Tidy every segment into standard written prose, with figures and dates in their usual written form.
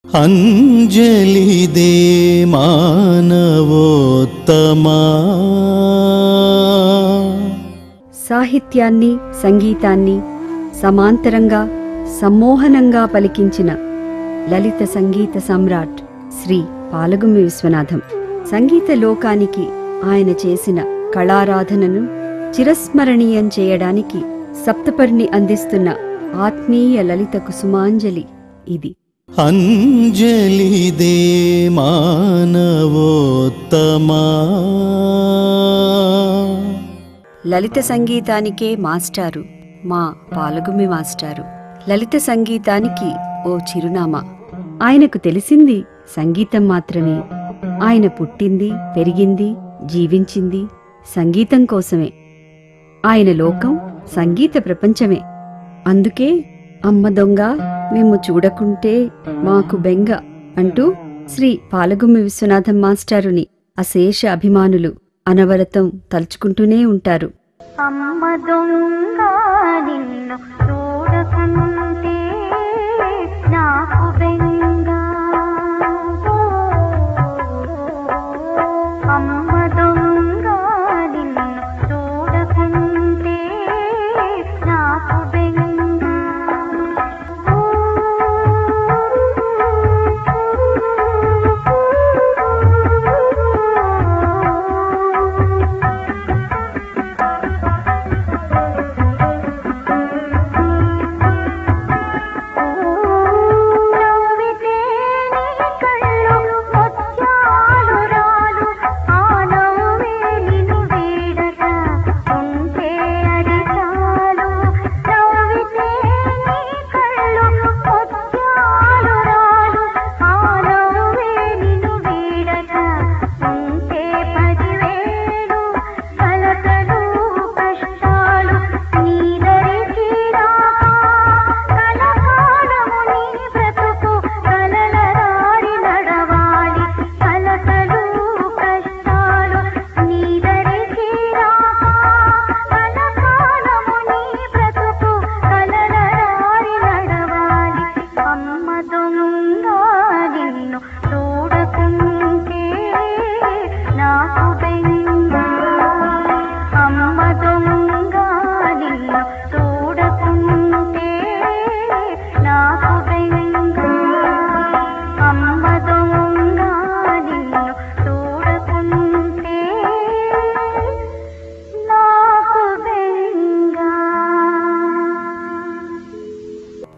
అంజలిదే మానవోత్తమా. సాహిత్యాన్ని సంగీతాన్ని సమాంతరంగా సమ్మోహనంగా పలికించిన లలిత సంగీత సమ్రాట్ శ్రీ పాలగుమ్మి విశ్వనాథం. సంగీత లోకానికి ఆయన చేసిన కళారాధనను చిరస్మరణీయం చేయడానికి సప్తపర్ణి అందిస్తున్న ఆత్మీయ లలిత కుసుమాంజలి ఇది. అంజలిదే మానవోత్తమా. లలిత సంగీతానికే మాస్టారు మా పాలగుమ్మి మాస్టారు. లలిత సంగీతానికి ఓ చిరునామా. ఆయనకు తెలిసింది సంగీతం మాత్రమే. ఆయన పుట్టింది, పెరిగింది, జీవించింది సంగీతం కోసమే. ఆయన లోకం సంగీత ప్రపంచమే. అందుకే అమ్మ దొంగ మేము చూడకుంటే మాకు బెంగ అంటూ శ్రీ పాలగుమ్మి విశ్వనాథం మాస్టారుని అశేష అభిమానులు అనవరతం తలుచుకుంటూనే ఉంటారు. అమ్మ దొంగ నిన్ను చూడకుంటే నాకు బెంగ, అమ్మ దొంగ నిన్ను చూడకుంటే నాకు బెంగ.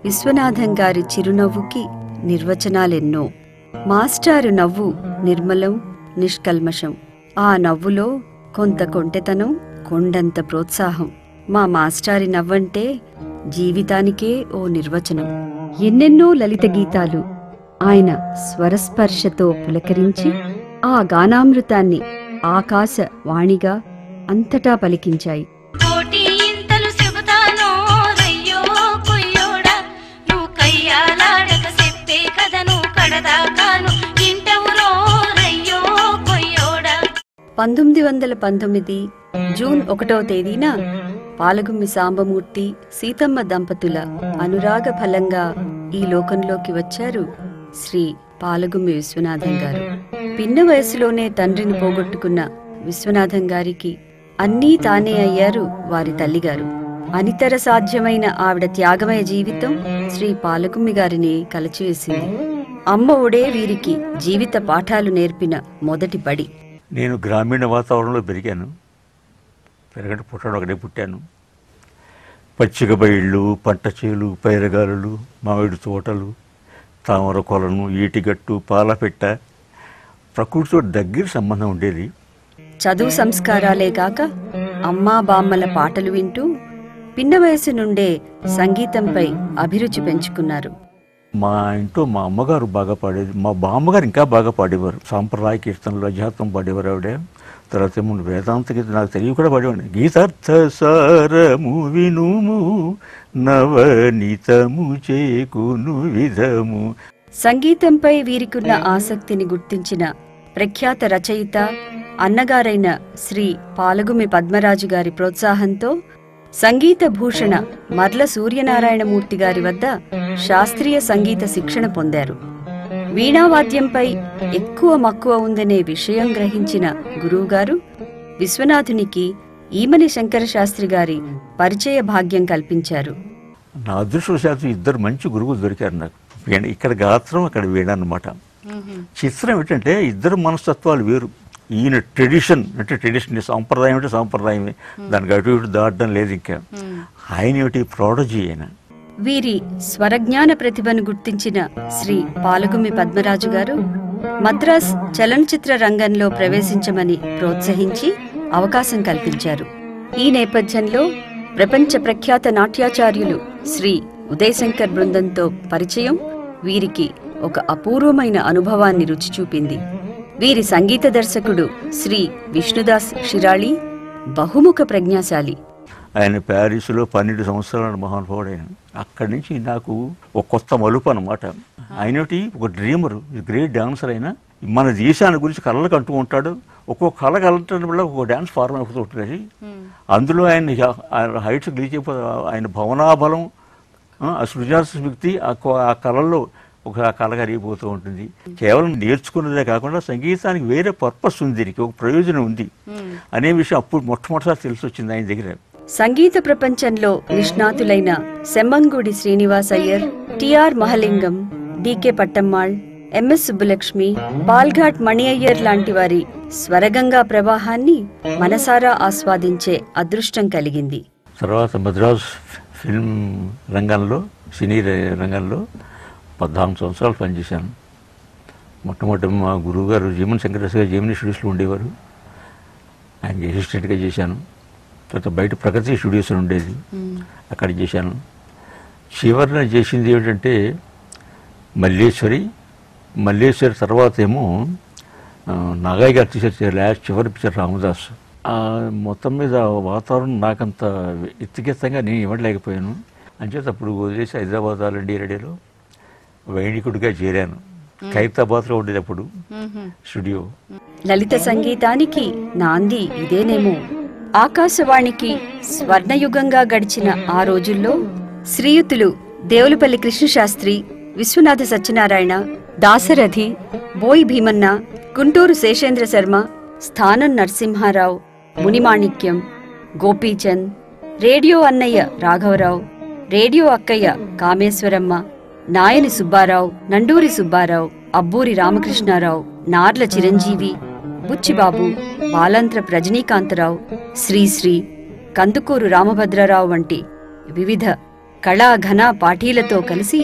విశ్వనాథం గారి చిరునవ్వుకి నిర్వచనాలెన్నో. మాస్టారు నవ్వు నిర్మలం, నిష్కల్మషం. ఆ నవ్వులో కొంత కొంటెతనం, కొండంత ప్రోత్సాహం. మా మాస్టారి నవ్వంటే జీవితానికే ఓ నిర్వచనం. ఎన్నెన్నో లలిత గీతాలు ఆయన స్వరస్పర్శతో పులకరించి ఆ గానామృతాన్ని ఆకాశ వాణిగా అంతటా పలికించాయి. పంతొమ్మిది 1919 జూన్ 1వ తేదీన పాలగుమ్మి సాంబమూర్తి, సీతమ్మ దంపతుల అనురాగ ఫలంగా ఈ లోకంలోకి వచ్చారు శ్రీ పాలగుమ్మి విశ్వనాథం గారు. పిన్న వయసులోనే తండ్రిని పోగొట్టుకున్న విశ్వనాథం గారికి అన్నీ తానే అయ్యారు వారి తల్లిగారు. అనితర సాధ్యమైన ఆవిడ త్యాగమయ జీవితం శ్రీ పాలగుమ్మి గారిని కలచివేసింది. అమ్మ ఒడే వీరికి జీవిత పాఠాలు నేర్పిన మొదటి బడి. నేను గ్రామీణ వాతావరణంలో పెరిగాను. పెరగంటే పుట్టడం ఒకటే పుట్టాను. పచ్చిక బయళ్ళు, పంట చేలు, పైరగాలులు, మామిడి తోటలు, తామర కొలను, ఈటిగట్టు, పాలపెట్ట, ప్రకృతితో దగ్గర సంబంధం ఉండేది. చదువు సంస్కారాలే కాక అమ్మా బామ్మల పాటలు వింటూ పిన్న వయసు నుండే సంగీతంపై అభిరుచి పెంచుకున్నారు. మా ఇంట్లో మా అమ్మగారు బాగా పాడేది, మా బామ్మగారు ఇంకా బాగా పాడేవారు. సాంప్రదాయ కీర్తనలు, అధ్యాత్మం పాడేవారు ఆవిడ. తర్వాత ముందు వేదాంత గీత నాకు తెలివి కూడా పాడేవాడిని. గీతార్థ సారము వినుము, నవనీతము చేకును విధము. సంగీతంపై వీరికున్న ఆసక్తిని గుర్తించిన ప్రఖ్యాత రచయిత అన్నగారైన శ్రీ పాలగుమ్మి పద్మరాజు గారి ప్రోత్సాహంతో సంగీత భూషణ మర్ల సూర్యనారాయణమూర్తి గారి వద్ద శాస్త్రీయ సంగీత శిక్షణ పొందారు. వీణావాద్యంపై ఎక్కువ మక్కువ ఉందనే విషయం గ్రహించిన గురువుగారు విశ్వనాథునికి ఈమని శంకర శాస్త్రి గారి పరిచయ భాగ్యం కల్పించారు. నా అదృష్టవశాత్తు ఇద్దరు మంచి గురువులు దొరికారు నాకు. వీణ ఇక్కడ గాత్రం, అక్కడ వీణ అన్నమాట. చిత్రం ఏంటంటే ఇద్దరు మనస్తత్వాలు వేరు. ఈయన ట్రెడిషన్ అంటే ట్రెడిషన్, సాంప్రదాయం అంటే సాంప్రదాయమే, దానికి అటు ఇటు దాటడం లేదు. ఇంకా ఆయన ఏమిటి ప్రోడజీ ఆయన. వీరి స్వరజ్ఞాన ప్రతిభను గుర్తించిన శ్రీ పాలగుమ్మి పద్మరాజు గారు మద్రాస్ చలనచిత్ర రంగంలో ప్రవేశించమని ప్రోత్సహించి అవకాశం కల్పించారు. ఈ నేపథ్యంలో ప్రపంచ ప్రఖ్యాత నాట్యాచార్యులు శ్రీ ఉదయశంకర్ బృందంతో పరిచయం వీరికి ఒక అపూర్వమైన అనుభవాన్ని రుచి చూపింది. వీరి సంగీత దర్శకుడు శ్రీ విష్ణుదాస్ షిరాళి బహుముఖ ప్రజ్ఞాశాలి. ఆయన ప్యారిస్లో 12 సంవత్సరాల మహానుభావుడు ఆయన. అక్కడి నుంచి నాకు ఒక కొత్త మలుపు అన్నమాట. ఆయనటి ఒక డ్రీమరు, గ్రేట్ డాన్సర్ అయినా మన దేశాన్ని గురించి కళలకు అంటూ ఉంటాడు. ఒక్కొక్క కళ కలటం వల్ల ఒక డ్యాన్స్ ఫార్మ్ అయిపోతూ ఉంటుంది. అందులో ఆయన హైట్స్ గెలిచిపోతే ఆయన భవనాబలం, ఆ సృజనాశక్తి ఆ కళల్లో ఒక కళ కరిగిపోతూ ఉంటుంది. కేవలం నేర్చుకున్నదే కాకుండా సంగీతానికి వేరే పర్పస్ ఉంది, దీనికి ఒక ప్రయోజనం ఉంది అనే విషయం అప్పుడు మొట్టమొదటిసారి తెలిసి వచ్చింది ఆయన దగ్గర. సంగీత ప్రపంచంలో నిష్ణాతులైన Semmangudi Srinivas Iyer, TR Mahalingam, DK Pattammal, MS Subbulakshmi, Palghat Mani Iyer లాంటి వారి స్వరగంగా ప్రవాహాన్ని మనసారా ఆస్వాదించే అదృష్టం కలిగింది. తర్వాత మద్రాస్ ఫిల్మ్ రంగంలో, సినీ రంగంలో 14 సంవత్సరాలు పనిచేశాను. మొట్టమొదటి మా గురువు గారు జీమన్ శంకరశాస్త్రి గారు జెమినీ స్టూడియోస్లో ఉండేవారు, ఆయనకి అసిస్టెంట్గా చేశాను. తర్వాత బయట ప్రగతి స్టూడియోస్ ఉండేది, అక్కడ చేశాను. చివరిన చేసింది ఏమిటంటే మల్లేశ్వరి తర్వాత ఏమో నాగయ్య గారు తీసేసారు లాస్ట్ చివరి పిక్చర్ రామదాస్. మొత్తం మీద వాతావరణం నాకంత ఎత్తికెత్తంగా నేను ఇవ్వలేకపోయాను. అంచేత అప్పుడు వదిలేసి హైదరాబాద్ ఆల్ ఇండియా రేడియోలో వైణికుడిగా చేరాను. ఖైరతాబాద్లో ఉండేది అప్పుడు స్టూడియో. లలిత సంగీతానికి నాంది ఇదేనేమో. ఆకాశవాణికి స్వర్ణయుగంగా గడిచిన ఆ రోజుల్లో శ్రీయుతులు దేవులపల్లి కృష్ణశాస్త్రి, విశ్వనాథ సత్యనారాయణ, దాశరథి, బోయి భీమన్న, గుంటూరు శేషేంద్ర శర్మ, స్థానం నరసింహారావు, మునిమాణిక్యం, గోపీచంద్, రేడియో అన్నయ్య రాఘవరావు, రేడియో అక్కయ్య కామేశ్వరమ్మ, నాయని సుబ్బారావు, నండూరి సుబ్బారావు, అబ్బూరి రామకృష్ణారావు, నార్ల చిరంజీవి, బుచ్చిబాబు, బాలంత్ర రజనీకాంతరావు, శ్రీశ్రీ, కందుకూరు రామభద్రరావు వంటి వివిధ కళాఘన పాఠీలతో కలిసి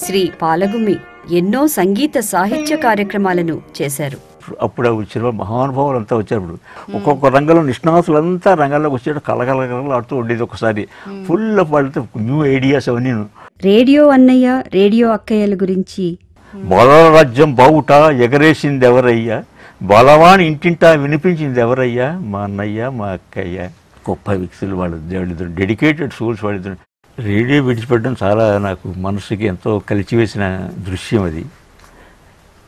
శ్రీ పాలగుమ్మి ఎన్నో సంగీత సాహిత్య కార్యక్రమాలను చేశారు. అప్పుడు వచ్చిన మహానుభావులు అంతా వచ్చారు. ఒక్కొక్క రంగంలో నిష్ణాతులంతా రంగంలోకి వచ్చేట కళకళ ఆడుతూ ఉండేది. ఒకసారి ఫుల్ వాళ్ళతో న్యూ ఐడియాస్ అవన్నీ. రేడియో అన్నయ్య, రేడియో అక్కయ్యల గురించి బాలల రాజ్యం బావుట ఎగరేసింది ఎవరయ్యా, బలవాణి ఇంటింటా వినిపించింది ఎవరయ్యా, మా అన్నయ్య మా అక్కయ్య. గొప్ప వ్యక్తులు వాళ్ళిద్దరు, డెడికేటెడ్ సోల్స్ వాళ్ళిద్దరు. రేడియో విడిచిపెట్టడం చాలా నాకు మనసుకి ఎంతో కలిచివేసిన దృశ్యం అది.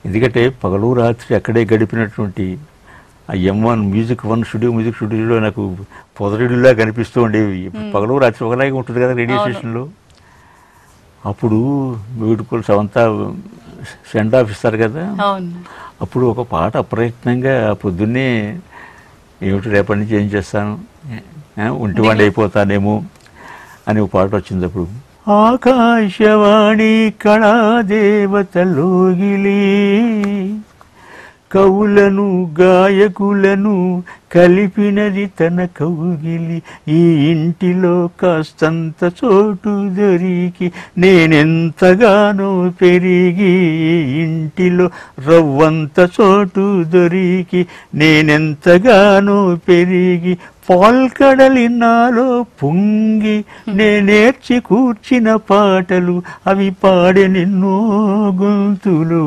ఎందుకంటే పగలు రాత్రి అక్కడే గడిపినటువంటి ఆ M1 మ్యూజిక్ స్టూడియోలో నాకు పొదరిడిలా కనిపిస్తూ ఉండేవి. పగలు రాత్రి ఒకలాగే ఉంటుంది కదా రేడియో స్టేషన్లో. అప్పుడు బ్యూటిఫుల్స్ అవంతా సెండ్ ఆఫ్ ఇస్తారు కదా, అప్పుడు ఒక పాట అప్రయత్నంగా పొద్దున్నే ఏమిటి రేపటి నుంచి ఏం చేస్తాను, ఒంటివాడి అయిపోతానేమో అని ఒక పాట వచ్చింది. అప్పుడు ఆకాశవాణి కళాదేవతలోగిలి కవులను గాయకులను కలిపినది తన కౌగిలి, ఈ ఇంటిలో కాస్తంత చోటు దొరికి నేనెంతగానో పెరిగి, ఇంటిలో రవ్వంత చోటు దొరికి నేనెంతగానో పెరిగి, పాల్కడలి నాలో పొంగి నేనేర్చి కూర్చిన పాటలు అవి పాడే నిన్నో గొంతులు.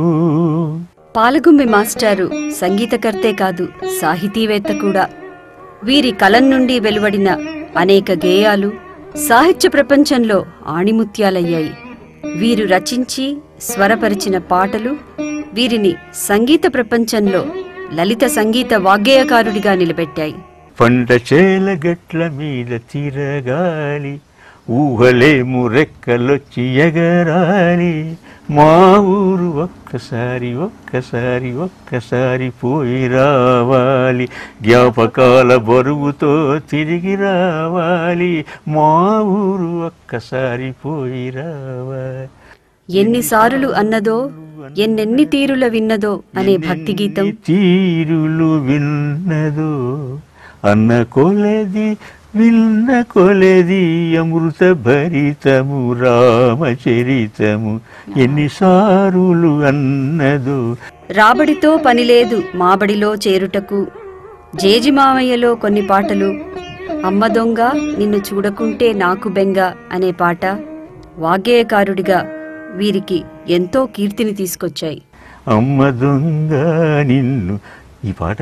పాలగుమ్మి మాస్టారు సంగీతకర్తే కాదు, సాహితీవేత్త కూడా. వీరి కలం నుండి వెలువడిన అనేక గేయాలు సాహిత్య ప్రపంచంలో ఆణిముత్యాలయ్యాయి. వీరు రచించి స్వరపరిచిన పాటలు వీరిని సంగీత ప్రపంచంలో లలిత సంగీత వాగ్గేయకారుడిగా నిలబెట్టాయి. పంట చేల గట్ల మీద తిరగాలి, ఊహలేము రెక్కలొచ్చి ఎగరాలి, మా ఊరు ఒక్కసారి ఒక్కసారి ఒక్కసారి పోయి రావాలి, జ్ఞాపకాల బరువుతో తిరిగి రావాలి, మా ఊరు ఒక్కసారి పోయి రావాలి. ఎన్నిసార్లు అన్నదో ఎన్నెన్ని తీరుల విన్నదో అనే భక్తి గీతం. తీరులు విన్నదో అన్న కొలది విన్న కొలది అమృత భరితము రామచరితము, ఎన్నిసారులు అన్నదో. రాబడితో పనిలేదు మాబడిలో చేరుటకు, జేజిమామయ్యలో కొన్ని పాటలు, అమ్మ దొంగ నిన్ను చూడకుంటే నాకు బెంగ అనే పాట వాగ్గేయకారుడిగా వీరికి ఎంతో కీర్తిని తీసుకొచ్చాయి. అమ్మ దొంగ నిన్ను, ఈ పాట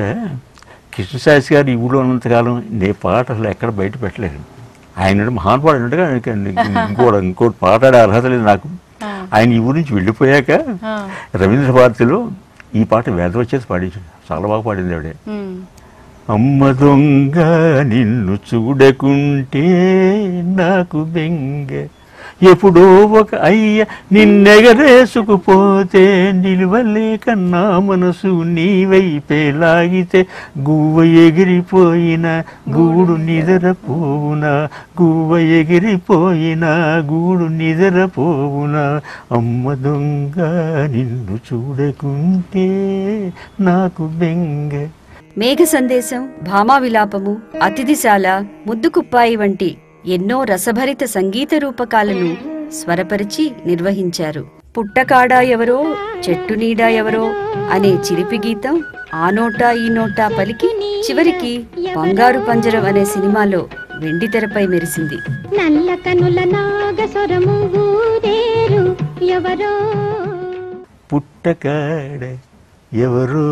కృష్ణశాస్త్రి గారు ఈ ఊళ్ళో ఉన్నంతకాలం నే పాట అసలు ఎక్కడ బయట పెట్టలేదు. ఆయన మహానుభావుడు అన్నట్టుగా ఇంకోటి పాటాడే అర్హత లేదు నాకు. ఆయన ఈ ఊరి నుంచి వెళ్ళిపోయాక రవీంద్ర భారతిలో ఈ పాట వేదవచ్చేసి పాడించాడు, చాలా బాగా పాడింది ఆవిడే. అమ్మ దొంగ నిన్ను చూడకుంటే నాకు బెంగ, ఎప్పుడో ఒక అయ్య నిన్నెగరేసుకుపోతే నిలువలేక నా మనసు నీ వైపే లాగితే, గువ్వ ఎగిరిపోయిన గూడు నిద్రపోవునా, గువ్వ ఎగిరిపోయిన గూడు నిద్రపోవునా, అమ్మ దొంగ నిన్ను చూడకుంటే నాకు బెంగ. మేఘ సందేశం, భామా విలాపము, అతిథిశాల, ముద్దుకుప్పాయి వంటి ఎన్నో రసభరిత సంగీత రూపకాలను స్వరపరిచి నిర్వహించారు. పుట్టకాడా ఎవరో చెట్టు నీడా ఎవరో అనే చిలిపి గీతం ఆ నోటా ఈ నోటా పలికి చివరికి బంగారు పంజరం అనే సినిమాలో వెండితెరపై మెరిసింది. నల్ల కనుల నాగస్వరము ఊరేరు ఎవరో, పుట్టకాడ ఎవరో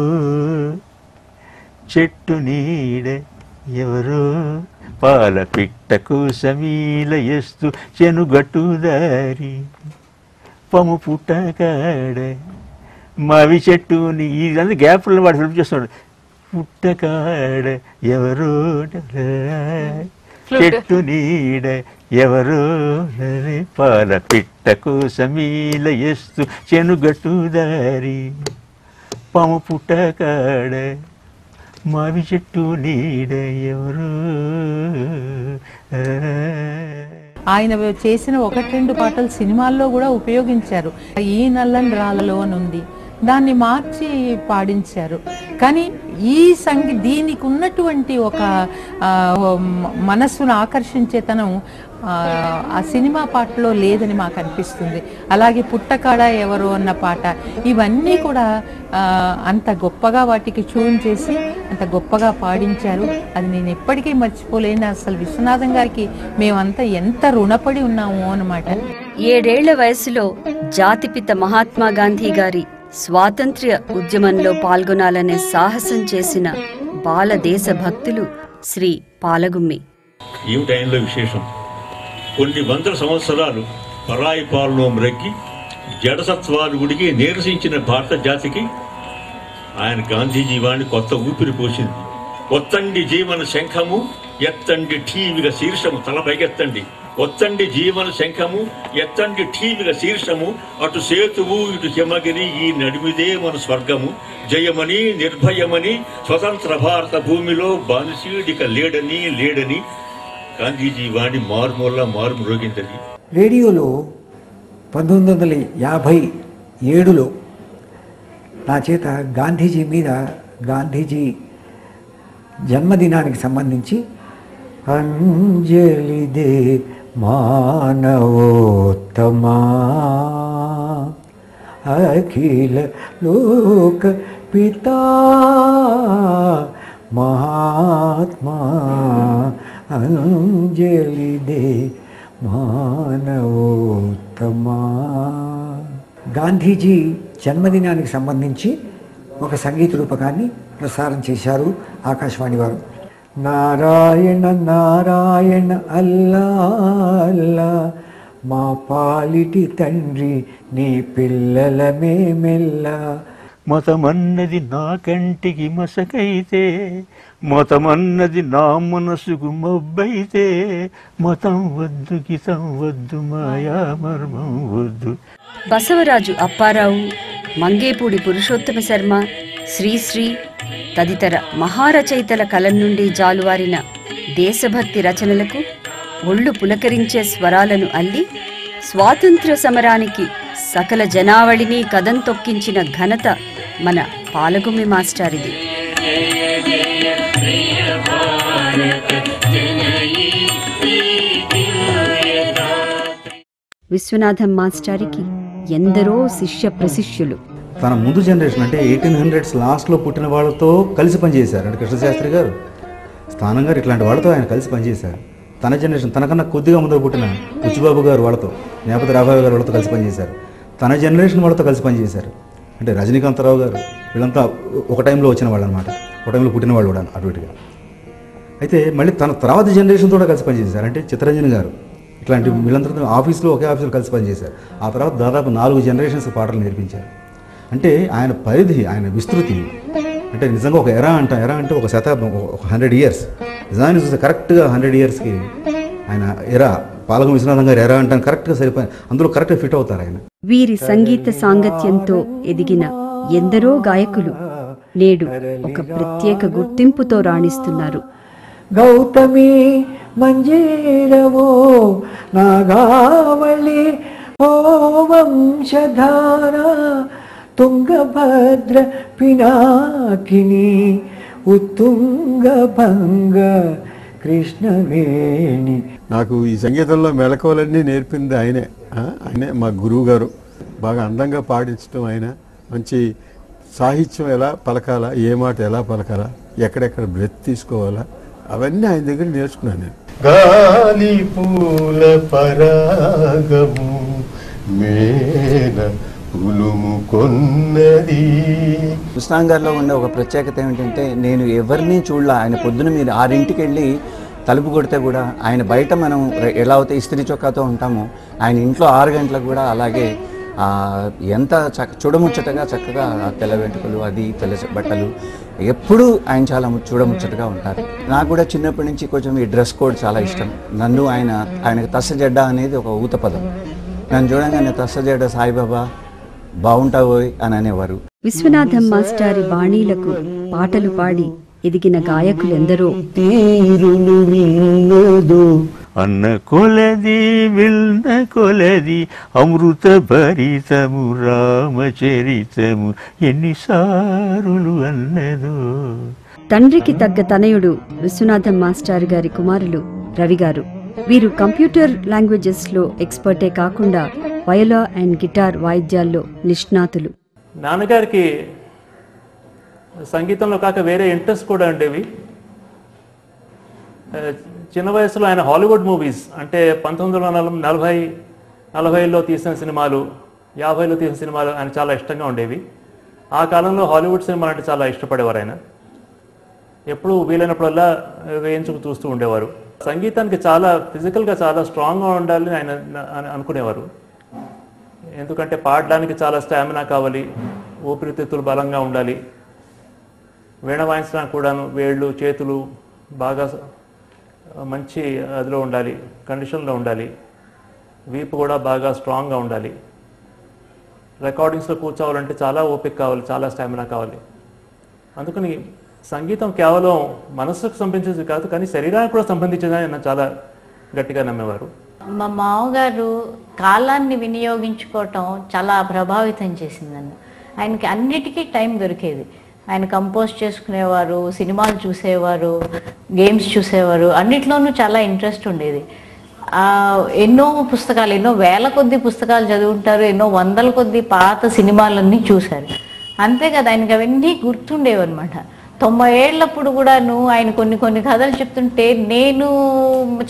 చెట్టు నీడ ఎవరో, పాల పిట్టకు సమీలయస్తు చెనుగట్టుదారి, పము పుట్టకాడ మావి చెట్టుని, ఇదంతా గ్యాప్లో వాడు ఫిల్ప్ చేస్తున్నాడు. పుట్టకాడ ఎవరో చెట్టు నీడ ఎవరో, పాల పిట్టకు సమీలయస్తు చెనుగట్టుదారి, పము పుట్టకాడ మావి చెట్టు నీడ ఎవరు. ఆయన చేసిన 1-2 పాటలు సినిమాల్లో కూడా ఉపయోగించారు. ఈ నల్లని రాళ్ళలో అని ఉంది, దాన్ని మార్చి పాడించారు. కానీ ఈ దీనికి ఉన్నటువంటి ఒక మనస్సును ఆకర్షించేతనం ఆ సినిమా పాటలో లేదని మాకు అనిపిస్తుంది. అలాగే పుట్టకాడ ఎవరో అన్న పాట, ఇవన్నీ కూడా అంత గొప్పగా వాటికి ట్యూన్ చేసి అంత గొప్పగా పాడించారు. అది నేను ఎప్పటికీ మర్చిపోలేను. అసలు విశ్వనాథం గారికి మేమంతా ఎంత రుణపడి ఉన్నాము అన్నమాట. 7 ఏళ్ల వయసులో జాతిపిత మహాత్మా గాంధీ గారి స్వాతంత్ర్య ఉద్యమంలో పాల్గొనాలనే సాహసం చేసిన బాల దేశ భక్తులు శ్రీ పాలగుమ్మి. ఈ టైంలో విశేషం, కొన్ని వందల సంవత్సరాలు పరాయి పాలనలో మ్రగ్గి జడసత్వాలు గుడికి నీరసించిన భారత జాతికి ఆయన గాంధీజీ వాణి కొత్త ఊపిరి పోసింది. ఒత్తండి జీవన శంఖము ఎత్తండి ఠీవిగా శీర్షము, తల పైకెత్తండి, ఒత్తండి జీవన శంఖము ఎత్తండి ఠీవిగా శీర్షము, అటు సేతువు ఇటు హిమగిరి ఈ నడిమిదే మన స్వర్గము, జయమని నిర్భయమని స్వతంత్ర భారత భూమిలో బానిసీడిక లేడని లేడని గాంధీజీ వాణి మారుమ్రోగిందని. రేడియోలో 1957లో నా చేత గాంధీజీ మీద, గాంధీజీ జన్మదినానికి సంబంధించి అంజలిదే మానవోత్తమా అఖిల లోక పితా మహాత్మా అంజలిదే మానవోత్తమా. గాంధీజీ జన్మదినానికి సంబంధించి ఒక సంగీత రూపకాన్ని ప్రసారం చేశారు ఆకాశవాణి వారు. నారాయణ నారాయణ అల్లా అల్లా, మా పాలిటి తండ్రి నీ పిల్లల మేమెల్లా, మతమన్నది నా కంటికి మసకైతే, మతమన్నది నా మనసుకు మబ్బైతే, మతం వద్దు గితం వద్దు మాయా మర్మం వద్దు. బసవరాజు అప్పారావు, మంగేపూడి పురుషోత్తమ శర్మ, శ్రీశ్రీ తదితర మహారచయితల కలం నుండి జాలువారిన దేశభక్తి రచనలకు ఒళ్ళు పులకరించే స్వరాలను అల్లి స్వాతంత్ర్య సమరానికి సకల జనావళిని కదం తొక్కించిన ఘనత మన పాలగుమ్మి మాస్టారిది. విశ్వనాథం మాస్టారికి ఎందరో శిష్య ప్రశిష్యులు. తన ముందు జనరేషన్ అంటే 1800s లాస్ట్లో పుట్టిన వాళ్ళతో కలిసి పనిచేశారు. అంటే కృష్ణశాస్త్రి గారు, స్థానం గారు, ఇట్లాంటి వాళ్ళతో ఆయన కలిసి పనిచేశారు. తన జనరేషన్ తనకన్నా కొద్దిగా ముందు పుట్టిన బుచ్చిబాబు గారు వాళ్ళతో, నేపథ్య రాఘవ గారు వాళ్ళతో కలిసి పనిచేశారు. తన జనరేషన్ వాళ్ళతో కలిసి పనిచేశారు. అంటే రజనీకాంతరావు గారు, వీళ్ళంతా ఒక టైంలో వచ్చిన వాళ్ళు అనమాట, ఒక టైంలో పుట్టిన వాళ్ళు కూడా అటు ఇటుగా. అయితే మళ్ళీ తన తర్వాత జనరేషన్తో కూడా కలిసి పనిచేశారు. అంటే చిత్తరంజన్ గారు, ఇట్లాంటి వీళ్ళందరితో ఆఫీస్లో ఒకే ఆఫీస్లో కలిసి పనిచేశారు. ఆ తర్వాత దాదాపు 4 జనరేషన్స్ పాటలు నేర్పించారు. అంటే ఆయన పరిధి, ఆయన విస్తృతి, అంటే నిజంగా ఒక ఎరా అంటే ఒక శతాబ్దం, ఒక 100 years. నిజాన్ని చూస్తే కరెక్ట్గా 100 yearsకి ఆయన ఎరా, పాలగుమ్మి విశ్వనాథం గారు ఎరా అంటే కరెక్ట్గా సరిపోయి అందులో కరెక్ట్గా ఫిట్ అవుతారు ఆయన. వీరి సంగీత సాంగత్యంతో ఎదిగిన ఎందరో గాయకులు నేడు ఒక ప్రత్యేక గుర్తింపుతో రాణిస్తున్నారు. గౌతమి మంజీరవో నాగావళి ఓ వంశధార తుంగభద్ర పినాకిని ఉత్తుంగ భంగ కృష్ణవేణి. నాకు ఈ సంగీతంలో మెళకువలన్నీ నేర్పింది ఆయనే మా గురువు గారు. బాగా అందంగా పాడించడం ఆయన, మంచి సాహిత్యం ఎలా పలకాలా, ఏ మాట ఎలా పలకాలా, ఎక్కడెక్కడ బ్రెత్ తీసుకోవాలా, అవన్నీ ఆయన దగ్గర నేర్చుకున్నాను నేను. గాలి పూల పరాగము మేన పులుము కొన్నది. కృష్ణాంగ గారిలో ఉండే ఒక ప్రత్యేకత ఏమిటంటే, నేను ఎవరిని చూడలా. ఆయన పొద్దున మీరు 6ంటికి వెళ్ళి తలుపు కొడితే కూడా ఆయన బయట మనం ఎలా అయితే ఇస్త్రీ చొక్కాతో ఉంటామో, ఆయన ఇంట్లో 6 గంటలకు కూడా అలాగే ఎంత చూడముచ్చటగా చక్కగా తెల్ల వెంట్రుకలు, అది తెల్ల బట్టలు, ఎప్పుడూ ఆయన చాలా చూడముచ్చటగా ఉంటారు. నాకు కూడా చిన్నప్పటి నుంచి కొంచెం ఈ డ్రెస్ కోడ్ చాలా ఇష్టం. నన్ను ఆయనకు తస్సజడ్డ అనేది ఒక ఊత పదం. నన్ను చూడంగానే తస్సజడ్డ సాయిబాబా బాగుంటావోయ్ అని అనేవారు. విశ్వనాథం మాస్టారి బాణీలకు పాటలు పాడి ఎదిగిన గాయకులెందరో. తీరులు విన్నదు అన్న కొలది విన్న కొలది అమృత భరితము రామచరితము ఎన్నిసారులు అన్నదో. తండ్రికి తగ్గ తనయుడు విశ్వనాథం మాస్టర్ గారి కుమారులు రవి గారు. వీరు కంప్యూటర్ లాంగ్వేజెస్లో ఎక్స్పర్టే కాకుండా వయలా అండ్ గిటార్ వాయిద్యాల్లో నిష్ణాతులు. నాన్నగారికి సంగీతంలో కాక వేరే ఇంట్రెస్ట్ కూడా ఉండేవి. చిన్న వయసులో ఆయన హాలీవుడ్ మూవీస్ అంటే 1940లో తీసిన సినిమాలు, 50లో తీసిన సినిమాలు ఆయన చాలా ఇష్టంగా ఉండేవి. ఆ కాలంలో హాలీవుడ్ సినిమాలు అంటే చాలా ఇష్టపడేవారు. ఆయన ఎప్పుడు వీలైనప్పుడల్లా వేయించుకు చూస్తూ ఉండేవారు. సంగీతానికి చాలా ఫిజికల్గా చాలా స్ట్రాంగ్గా ఉండాలని ఆయన అనుకునేవారు. ఎందుకంటే పాడడానికి చాలా స్టామినా కావాలి, ఊపిరితిత్తులు బలంగా ఉండాలి, వీణ వాయించడానికి కూడాను వేళ్ళు చేతులు బాగా మంచి అదిలో ఉండాలి, కండిషన్లో ఉండాలి, వీపు కూడా బాగా స్ట్రాంగ్గా ఉండాలి. రికార్డింగ్స్లో కూర్చోవాలంటే చాలా ఓపిక కావాలి, చాలా స్టామినా కావాలి. అందుకని సంగీతం కేవలం మనస్సుకు సంబంధించేది కాదు, కానీ శరీరానికి కూడా సంబంధించిందని ఆయన చాలా గట్టిగా నమ్మేవారు. మా మామగారు కాలాన్ని వినియోగించుకోవటం చాలా ప్రభావితం చేసింది నన్ను. ఆయనకి అన్నిటికీ టైం దొరికేది. ఆయన కంపోజ్ చేసుకునేవారు, సినిమాలు చూసేవారు, గేమ్స్ చూసేవారు, అన్నిట్లోనూ చాలా ఇంట్రెస్ట్ ఉండేది. ఎన్నో పుస్తకాలు, ఎన్నో వేల కొద్ది పుస్తకాలు చదువుంటారు, ఎన్నో వందల కొద్ది పాత సినిమాలన్నీ చూశారు. అంతేకాదు ఆయనకి అవన్నీ గుర్తుండేవన్నమాట. 90 ఏళ్ళప్పుడు కూడాను ఆయన కొన్ని కథలు చెప్తుంటే నేను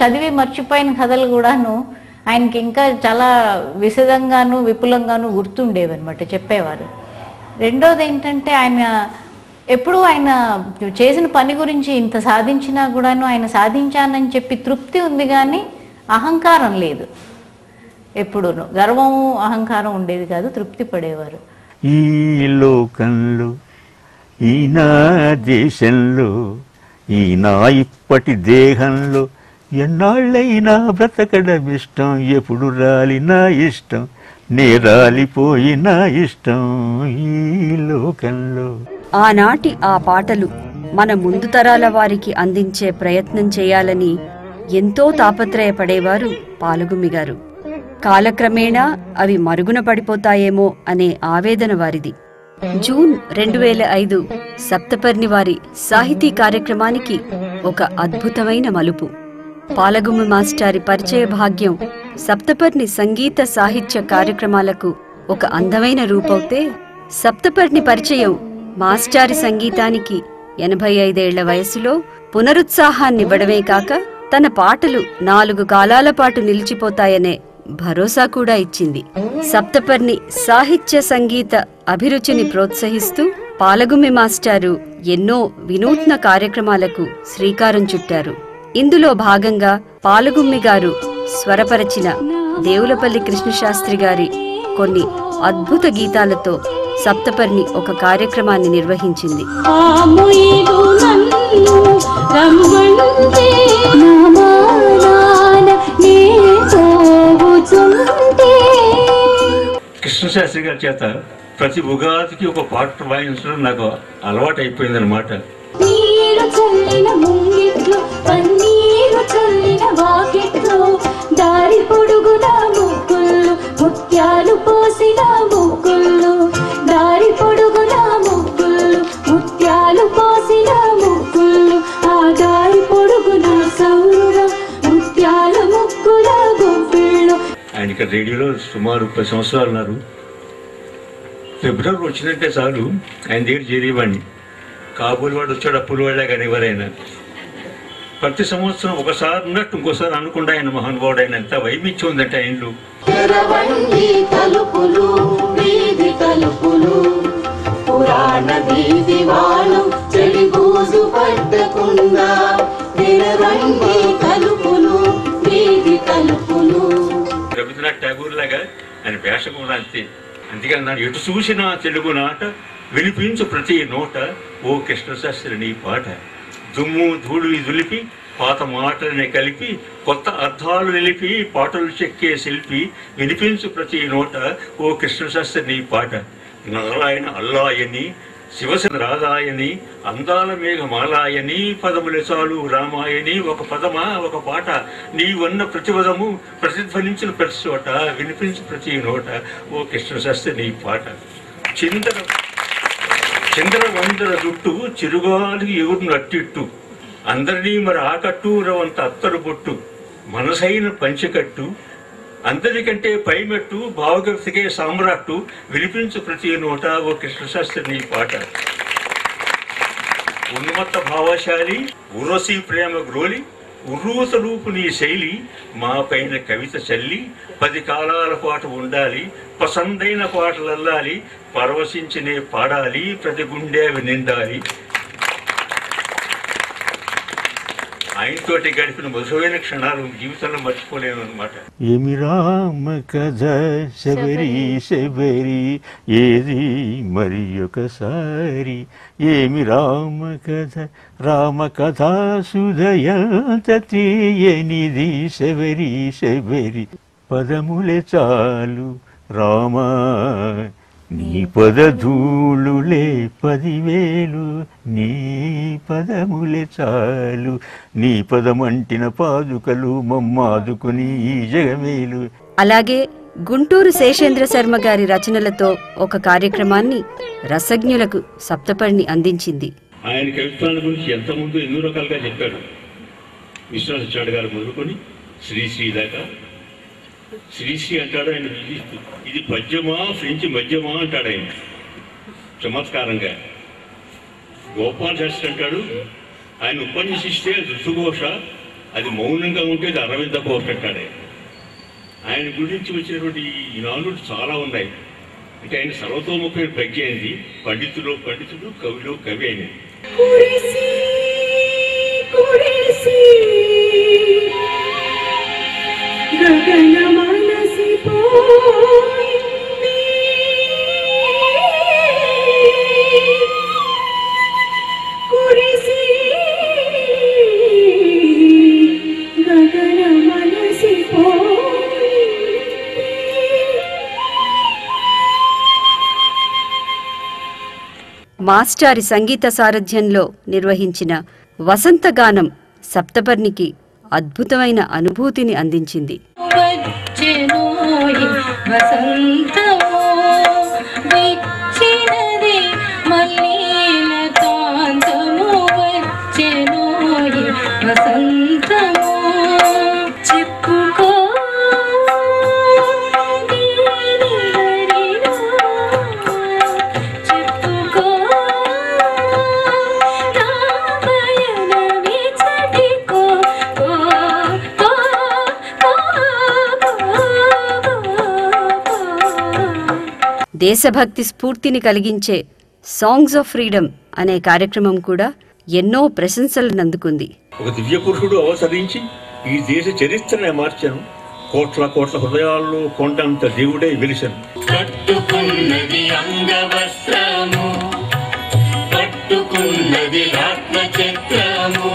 చదివి మర్చిపోయిన కథలు కూడాను ఆయనకి ఇంకా చాలా విశదంగాను విపులంగాను గుర్తుండేవన్నమాట, చెప్పేవారు. రెండోది ఏంటంటే ఆయన ఎప్పుడు ఆయన చేసిన పని గురించి ఇంత సాధించినా కూడాను ఆయన సాధించానని చెప్పి తృప్తి ఉంది, కానీ అహంకారం లేదు. ఎప్పుడూ గర్వం అహంకారం ఉండేది కాదు, తృప్తి పడేవారు. ఈ లోకంలో ఈ నా దేశంలో ఈ నా ఇప్పటి దేహంలో ఎన్నాళ్ళైనా బ్రతకడం ఇష్టం, ఎప్పుడు రాలినా ఇష్టం, నే రాలిపోయినా ఇష్టం ఈ లోకంలో. ఆనాటి ఆ పాటలు మన ముందు తరాల వారికి అందించే ప్రయత్నం చేయాలని ఎంతో తాపత్రయపడేవారు పాలగుమ్మి గారు. కాలక్రమేణా అవి మరుగున పడిపోతాయేమో అనే ఆవేదన వారిది. జూన్ 2005 సప్తపర్ణి వారి సాహితీ కార్యక్రమానికి ఒక అద్భుతమైన మలుపు. పాలగుమ్మి మాస్టారి పరిచయ భాగ్యం సప్తపర్ణి సంగీత సాహిత్య కార్యక్రమాలకు ఒక అందమైన రూపవుతే, సప్తపర్ణి పరిచయం మాస్టారి సంగీతానికి 85 ఏళ్ల వయసులో పునరుత్సాహాన్నివ్వడమే కాక తన పాటలు 4 కాలాల పాటు నిలిచిపోతాయనే భరోసా కూడా ఇచ్చింది. సప్తపర్ణి సాహిత్య సంగీత అభిరుచిని ప్రోత్సహిస్తూ పాలగుమ్మి మాస్టారు ఎన్నో వినూత్న కార్యక్రమాలకు శ్రీకారం చుట్టారు. ఇందులో భాగంగా పాలగుమ్మి గారు స్వరపరచిన దేవులపల్లి కృష్ణశాస్త్రి గారి కొన్ని అద్భుత గీతాలతో సప్తపర్ణి ఒక కార్యక్రమాన్ని నిర్వహించింది. కృష్ణశాస్త్రి గారి చేత ప్రతి ఉగాదికి ఒక పాట వాయించడం నాకు అలవాటు అయిపోయిందనమాట. నీరు చల్లిన ముంగిట్లో పన్నీరు చల్లిన వాకిట్లో దారి పొడుగున ముగ్గుళ్ళు ముత్యాలు పోసిన ముగ్గుళ్ళు, దారి పొడుగున ముగ్గుళ్ళు ముత్యాలు పోసిన ముగ్గుళ్ళు, ఆ దారి పొడుగున సౌర ముత్యాల ముగ్గుల గుంపిళ్ళు. ఆయన ఇక్కడ రేడియోలో సుమారు 10 సంవత్సరాలు ఉన్నారు. ఫిబ్రవరి వచ్చిందంటే చాలు ఆయన దగ్గర చేరేవాడిని. కాబూల్ వాడు వచ్చాడు అప్పుల వాడే కానీ ఎవరైనా ప్రతి సంవత్సరం ఒకసారి ఉన్నట్టు ఇంకోసారి అనుకుండా ఆయన మహానుభావుడు. ఆయన ఎంత వైవిధ్యం ఉందంటే ఆయనలో. రవీంద్రనాథ్ ఠాగూర్ లాగా ఆయన వేష కూడా అంతే. అందుకని నన్ను ఎటు చూసినా తెలుగు నాట వినిపించు ప్రతి నోట ఓ కృష్ణశాస్త్రి నీ పాట, దుమ్ము ధూళి దులిపి పాత మాటలని కలిపి కొత్త అర్థాలు నిలిపి పాటలు చెక్కే శిల్పి, వినిపించు ప్రతి నోట ఓ కృష్ణశాస్త్రి నీ పాట. నారాయణ అల్లాయని శివసేన రాధాయని అందాల మేఘమాలాయని పదములు చాలు రామాయని, ఒక పదమా ఒక పాట నీవన్న ప్రతిపదము ప్రతిధ్వనించిన ప్రతి చోట వినిపించు ప్రతి నోట ఓ కృష్ణశాస్త్రి నీ పాట. చంద్రవందర జుట్టు చిరుగాలికి ఎగురును అట్టిట్టు, అందరినీ మరి ఆకట్టు రవంత అత్తరు బొట్టు, మనసైన పంచకట్టు అందరికంటే పైమెట్టు భావగతికే సామ్రాట్టు, వినిపించు ప్రతి నోట ఓ కృష్ణశాస్త్రి నీ పాట. ఉన్మత్త భావశాలి ఉరసి ప్రేమ గ్రోలి ఉర్రూత రూపు నీ శైలి, మా పైన కవిత చల్లి 10 కాలాల పాటు ఉండాలి, పసందైన పాటలల్లాలి, పరవశించినే పాడాలి, ప్రతి గుండె నిండాలి. ఆయనతోటి గడిపిన మధురమైన క్షణాలు జీవితంలో మర్చిపోలేము అనమాట. ఏమి రామ కథ శబరి శబరి ఏది మరి ఒకసారి, ఏమి రామ కథ రామ కథా సుధయంత తీయనిది శబరి శబరి, పదములే చాలు రామా నీ పదధూళులే 10,000, నీ పదములే చాలు, నీ పదమంటిన పాదుకలు మమ్మాదుకుని ఈ జగమేలు. అలాగే గుంటూరు శేషేంద్ర శర్మ గారి రచనలతో ఒక కార్యక్రమాన్ని రసజ్ఞులకు సప్తపర్ణి అందించింది. ఆయన కవిత్వాల గురించి ఎంతమంది ఎన్నో రకాలుగా చెప్పాడు. విశ్వనాథ్ గారు మొదలుకొని శ్రీశ్రీ దాకా. శ్రీశ్రీ అంటాడు ఆయన, ఇది పద్యమా ఫ్రెంచ్ మద్యమా అంటాడు ఆయన చమత్కారంగా. గోపాల్ శాస్త్రి అంటాడు ఆయన ఉపన్యసిస్తే ఋతుఘోష, అది మౌనంగా ఉంటే అది అరవింద ఘోష అంటాడు. ఆయన గురించి వచ్చినటువంటి ఈ నాలుగు చాలా ఉన్నాయి. అంటే ఆయన సర్వతోముఖమైన ప్రజ్ఞ అయింది. పండితుడు కవిలో కవి అయినది. గగన మనసి పోయింది మాస్టారి సంగీత సారథ్యంలో నిర్వహించిన వసంతగానం సప్తపర్ణికి అద్భుతమైన అనుభూతిని అందించింది. దేశభక్తి స్ఫూర్తిని కలిగించే సాంగ్స్ ఆఫ్ ఫ్రీడమ్ అనే కార్యక్రమం కూడా ఎన్నో ప్రశంసలను అందుకుంది. ఒక దివ్య పురుషుడు అవతరించి ఈ దేశ చరిత్రనే మార్చాను. కోట్ల కోట్ల హృదయాల్లో కొండంత దేవుడే వెలిశాను. కట్టుకున్నది అంగవస్త్రము, పట్టుకున్నది రత్నచక్రము,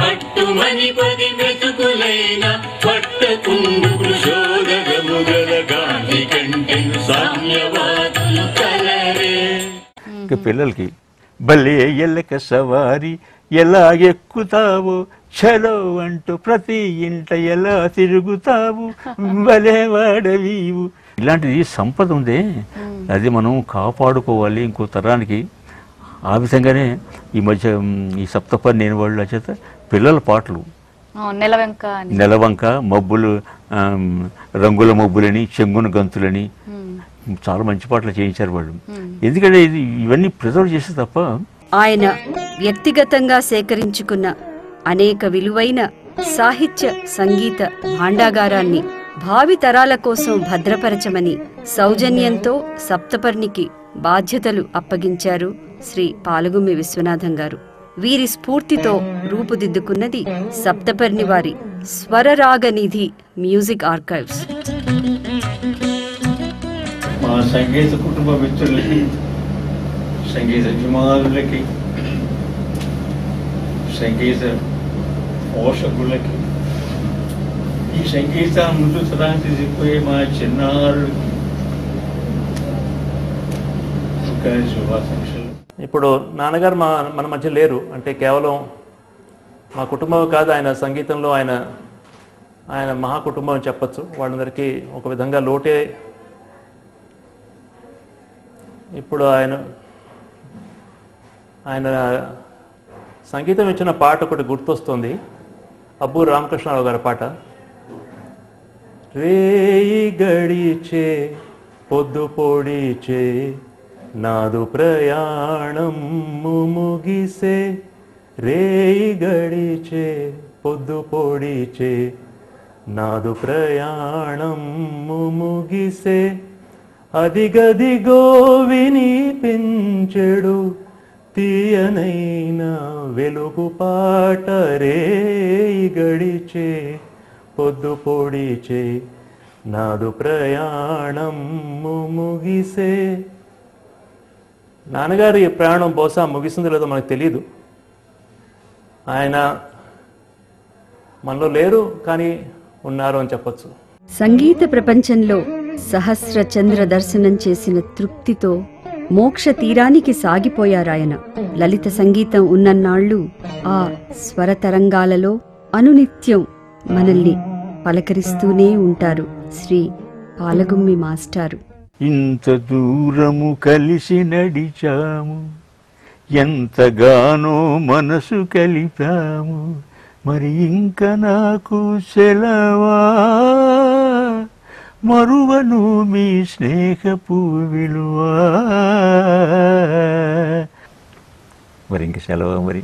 పట్టుమని 10 మెతుకులైన పట్టకుండు కృషోదరము గల గాంధీ కంటెను సామ్యవాదులు కలరే. పిల్లలకి భలే ఎల్లక సవారి ఎలా ఎక్కుతావో చలో అంటూ ప్రతి ఇంట ఎలా తిరుగుతావు భలే వాడవీవు. ఇలాంటిది సంపద ఉందే, అది మనం కాపాడుకోవాలి ఇంకో తరానికి. ఆ విధంగానే ఈ మధ్య ఈ సప్తపర్ణి నేను వాళ్ళ చేత పిల్లల పాటలు నెలవంక మబ్బులు, రంగుల మబ్బులని, చెంగున గంతులని చాలా మంచి పాటలు చేయించారు వాళ్ళు. ఎందుకంటే ఇవన్నీ ప్రిజర్వ్ చేస్తే తప్ప. ఆయన వ్యక్తిగతంగా సేకరించుకున్న అనేక విలువైన సాహిత్య సంగీత భాండాగారాన్ని భావి తరాల కోసం భద్రపరచమని సౌజన్యంతో సప్తపర్ణికి బాధ్యతలు అప్పగించారు శ్రీ పాలగుమ్మి విశ్వనాథం గారు. వీరి స్ఫూర్తితో రూపుదిద్దుకున్నది సప్తపర్ణి వారి స్వరరాగనిధి మ్యూజిక్ ఆర్కైవ్స్. మా సంగీత కుటుంబ మిత్రులకి, సంగీత అభిమానులకి, సంగీత పోషకులకి, ఈ సంగీత ముందు తరానికి తీసుకుపోయే మా చిన్నారులకి శుభాకాంక్షలు. ఇప్పుడు నాన్నగారు మన మధ్య లేరు అంటే కేవలం మా కుటుంబం కాదు, ఆయన సంగీతంలో ఆయన మహాకుటుంబం అని చెప్పచ్చు. వాళ్ళందరికీ ఒక విధంగా లోటే. ఇప్పుడు ఆయన సంగీతం ఇచ్చిన పాట ఒకటి గుర్తొస్తుంది, అబ్బూరు రామకృష్ణరావు గారి పాట. రేయి గడిచే పొద్దు పొడిచే నాదు ప్రయాణం ముగిసే, రేయి గడిచే పొద్దు పొడిచే నాదు ప్రయాణం ముగిసే, అదిగదిగో వినిపించెడు తీయనైన వెలుగు పాట, రేయి గడిచే పొద్దు పొడిచే నాదు ప్రయాణం ముగిసే. నాన్నగారు ఈ ప్రయాణం బహుశా ముగిస్తుందో లేదో మనకు తెలియదు. ఆయన మనలో లేరు కానీ ఉన్నారు అని చెప్పచ్చు. సంగీత ప్రపంచంలో సహస్ర చంద్ర దర్శనం చేసిన తృప్తితో మోక్ష తీరానికి సాగిపోయారాయన. లలిత సంగీతం ఉన్నన్నాళ్ళు ఆ స్వరతరంగాలలో అనునిత్యం మనల్ని పలకరిస్తూనే ఉంటారు శ్రీ పాలగుమ్మి మాస్టారు. ఇంత దూరము కలిసి నడిచాము, ఎంతగానో మనసు కలిపాము, మరి ఇంక నాకు సెలవా, మరువను మీ స్నేహపు విలువా. మరి ఇంక సెలవా మరి.